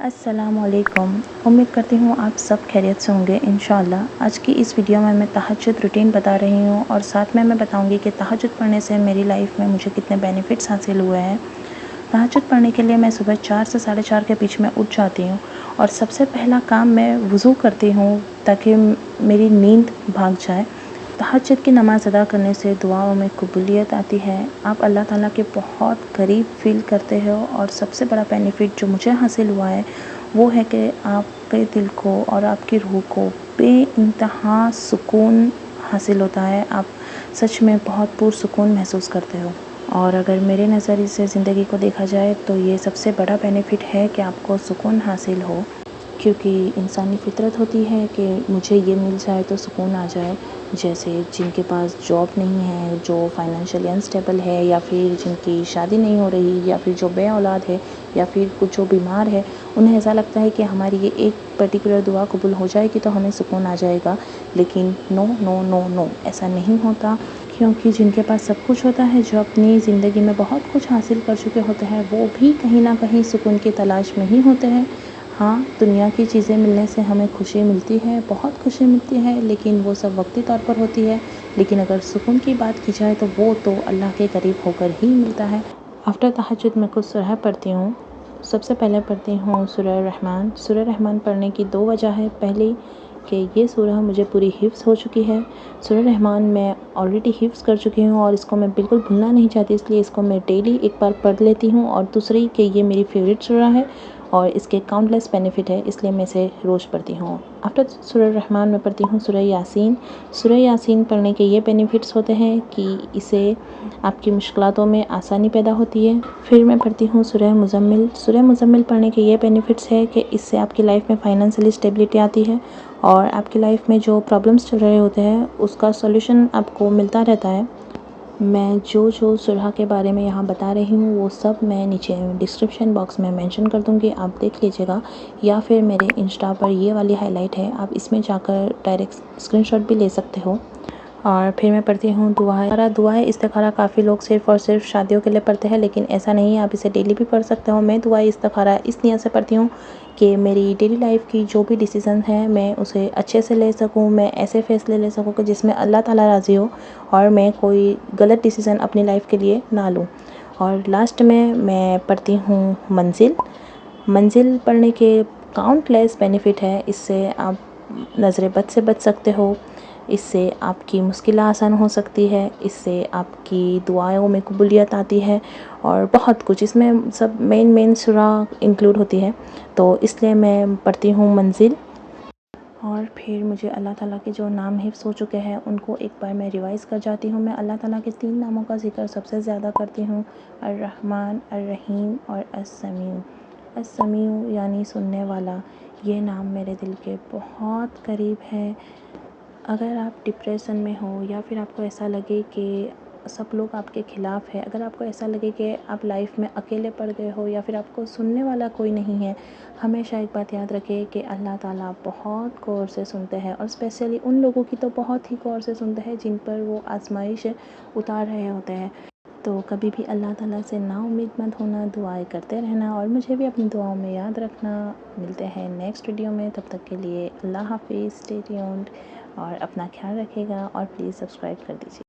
अस्सलामुअलैकुम। उम्मीद करती हूँ आप सब खैरियत से होंगे इंशाअल्लाह। आज की इस वीडियो में मैं तहज्जुद रूटीन बता रही हूँ और साथ में मैं बताऊँगी कि तहज्जुद पढ़ने से मेरी लाइफ में मुझे कितने बेनिफिट्स हासिल हुए हैं। तहज्जुद पढ़ने के लिए मैं सुबह 4 से साढ़े 4 के बीच में उठ जाती हूँ और सबसे पहला काम मैं वज़ू करती हूँ ताकि मेरी नींद भाग जाए। तहज्जुद की नमाज़ अदा करने से दुआओं में कबूलियत आती है। आप अल्लाह ताला के बहुत करीब फ़ील करते हो और सबसे बड़ा बेनिफिट जो मुझे हासिल हुआ है वो है कि आपके दिल को और आपकी रूह को बेइंतहा सुकून हासिल होता है। आप सच में बहुत पुरसुकून महसूस करते हो। और अगर मेरे नज़रिए से ज़िंदगी को देखा जाए तो ये सबसे बड़ा बेनिफिट है कि आपको सुकून हासिल हो, क्योंकि इंसानी फ़ितरत होती है कि मुझे ये मिल जाए तो सुकून आ जाए। जैसे जिनके पास जॉब नहीं है, जो फाइनेंशियली अनस्टेबल है, या फिर जिनकी शादी नहीं हो रही, या फिर जो बे औलाद है, या फिर कुछ जो बीमार है, उन्हें ऐसा लगता है कि हमारी ये एक पर्टिकुलर दुआ कबूल हो जाएगी तो हमें सुकून आ जाएगा। लेकिन नो नो नो नो, ऐसा नहीं होता, क्योंकि जिनके पास सब कुछ होता है, जो अपनी ज़िंदगी में बहुत कुछ हासिल कर चुके होते हैं, वो भी कहीं ना कहीं सुकून की तलाश में ही होते हैं। हाँ, दुनिया की चीज़ें मिलने से हमें खुशी मिलती है, बहुत खुशी मिलती है, लेकिन वो सब वक्ती तौर पर होती है। लेकिन अगर सुकून की बात की जाए तो वो तो अल्लाह के करीब होकर ही मिलता है। आफ्टर तहज्जुद मैं कुछ सूरह पढ़ती हूँ। सबसे पहले पढ़ती हूँ सूरह रहमान। सूरह रहमान पढ़ने की दो वजह है। पहली कि ये सूरह मुझे पूरी हिफ्ज़ हो चुकी है। सूरह रहमान मैं ऑलरेडी हिफ्ज़ कर चुकी हूँ और इसको मैं बिल्कुल भूलना नहीं चाहती, इसलिए इसको मैं डेली एक बार पढ़ लेती हूँ। और दूसरी कि ये मेरी फेवरेट सूरह है और इसके काउंटलेस बेनिफिट है, इसलिए मैं इसे रोज़ पढ़ती हूँ। आफ्टर सूरह रहमान मैं पढ़ती हूँ सूरह यासीन। सूरह यासीन पढ़ने के ये बेनिफिट्स होते हैं कि इसे आपकी मुश्किलातों में आसानी पैदा होती है। फिर मैं पढ़ती हूँ सूरह मुज़म्मिल। सूरह मुज़म्मिल पढ़ने के ये बेनिफिट्स है कि इससे आपकी लाइफ में फाइनेंशियली स्टेबिलिटी आती है और आपकी लाइफ में जो प्रॉब्लम्स चल रहे होते हैं उसका सॉल्यूशन आपको मिलता रहता है। मैं जो सूरह के बारे में यहाँ बता रही हूँ वो सब मैं नीचे डिस्क्रिप्शन बॉक्स में मेंशन कर दूँगी, आप देख लीजिएगा। या फिर मेरे इंस्टा पर ये वाली हाईलाइट है, आप इसमें जाकर डायरेक्ट स्क्रीनशॉट भी ले सकते हो। और फिर मैं पढ़ती हूँ दुआएं इस्तिखारा काफ़ी लोग सिर्फ़ और सिर्फ शादियों के लिए पढ़ते हैं, लेकिन ऐसा नहीं है, आप इसे डेली भी पढ़ सकते हो। मैं दुआएं इस्तिखारा इस नियत से पढ़ती हूँ कि मेरी डेली लाइफ की जो भी डिसीज़न है मैं उसे अच्छे से ले सकूँ, मैं ऐसे फ़ैसले ले सकूँ कि जिसमें अल्लाह ताला राज़ी हो और मैं कोई गलत डिसीज़न अपनी लाइफ के लिए ना लूँ। और लास्ट में मैं पढ़ती हूँ मंजिल। मंजिल पढ़ने के काउंटलेस बेनिफिट है। इससे आप नज़र बद से बच सकते हो, इससे आपकी मुश्किलें आसान हो सकती है, इससे आपकी दुआओं में कबूलियत आती है और बहुत कुछ इसमें सब मेन सूरह इंक्लूड होती है। तो इसलिए मैं पढ़ती हूँ मंजिल। और फिर मुझे अल्लाह ताला के जो नाम हिफ्ज़ हो चुके हैं उनको एक बार मैं रिवाइज़ कर जाती हूँ। मैं अल्लाह ताला के 3 नामों का ज़िक्र सबसे ज़्यादा करती हूँ, अर्रहमान, अर्रहीम और अस्समीउ। अस्समीउ यानी सुनने वाला, ये नाम मेरे दिल के बहुत करीब है। अगर आप डिप्रेशन में हो या फिर आपको ऐसा लगे कि सब लोग आपके ख़िलाफ़ है, अगर आपको ऐसा लगे कि आप लाइफ में अकेले पड़ गए हो या फिर आपको सुनने वाला कोई नहीं है, हमेशा एक बात याद रखें कि अल्लाह ताला बहुत गौर से सुनते हैं और स्पेशली उन लोगों की तो बहुत ही गौर से सुनते हैं जिन पर वो आजमाइश उतार रहे होते हैं। तो कभी भी अल्लाह ताला से ना उम्मीद मत होना, दुआएं करते रहना और मुझे भी अपनी दुआओं में याद रखना। मिलते हैं नेक्स्ट वीडियो में, तब तक के लिए अल्लाह हाफिज़, स्टे ट्यून्ड और अपना ख्याल रखिएगा और प्लीज़ सब्सक्राइब कर दीजिए।